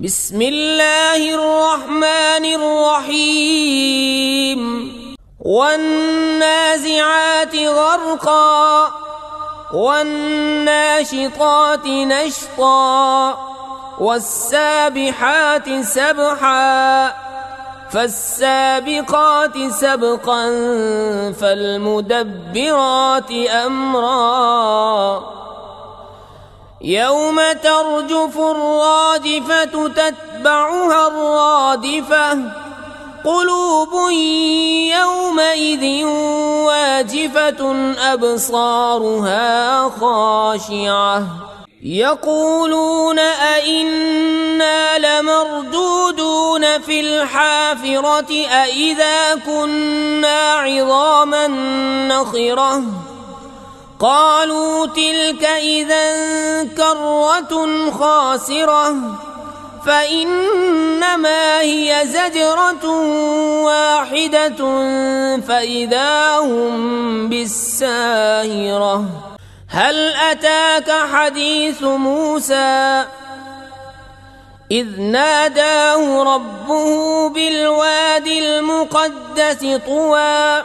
بسم الله الرحمن الرحيم والنازعات غرقا والناشطات نشطا والسابحات سبحا فالسابقات سبقا فالمدبرات أمرا يوم ترجف الراجفة تتبعها الرادفة قلوب يومئذ واجفة أبصارها خاشعة يقولون أئنا لمردودون في الحافرة أئذا كنا عظاما نخرة قالوا تلك إذا كرة خاسرة فإنما هي زجرة واحدة فإذا هم بالساهرة هل أتاك حديث موسى إذ ناداه ربه بالوادي المقدس طوى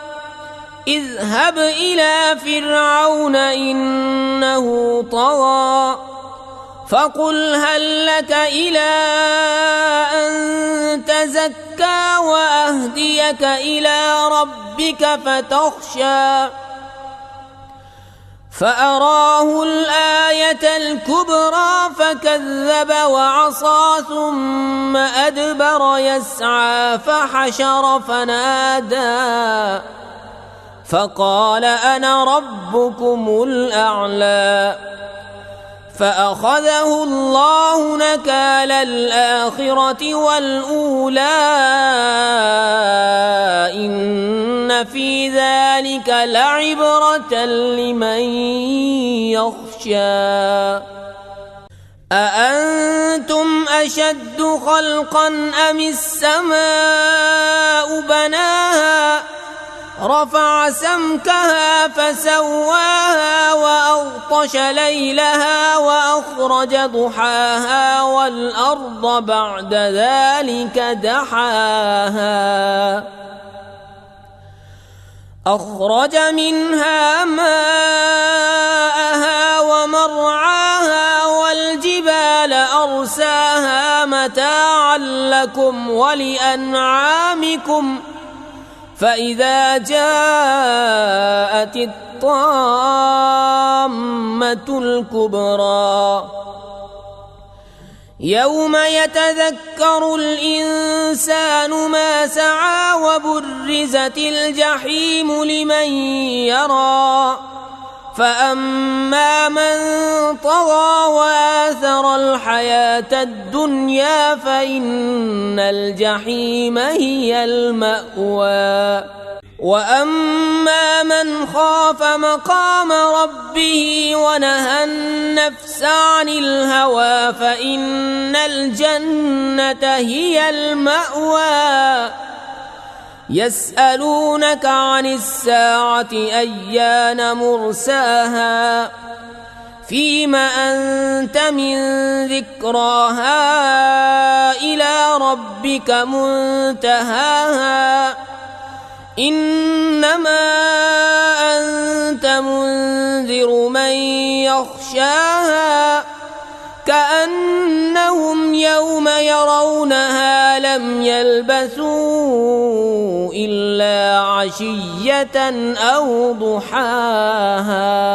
اذهب إلى فرعون إنه طغى فقل هل لك إلى أن تزكى وأهديك إلى ربك فتخشى فأراه الآية الكبرى فكذب وعصى ثم أدبر يسعى فحشر فنادى فقال أنا ربكم الأعلى فأخذه الله نكال الآخرة والأولى إن في ذلك لعبرة لمن يخشى أأنتم أشد خلقا أم السماء بناها رفع سمكها فسواها وأغطش ليلها وأخرج ضحاها والأرض بعد ذلك دحاها أخرج منها ماءها ومرعاها والجبال أرساها متاعا لكم ولأنعامكم فإذا جاءت الطامة الكبرى يوم يتذكر الإنسان ما سعى وبرزت الجحيم لمن يرى فأما من طغى وآثر الحياة الدنيا فإن الجحيم هي المأوى وأما من خاف مقام ربه ونهى النفس عن الهوى فإن الجنة هي المأوى يسألونك عن الساعة أيان مرساها فيم أنت من ذكراها إلى ربك منتهاها إنما أنت منذر من يخشاها كأنهم يوم يرونها لم يلبثوا إلا عشية أو ضحاها.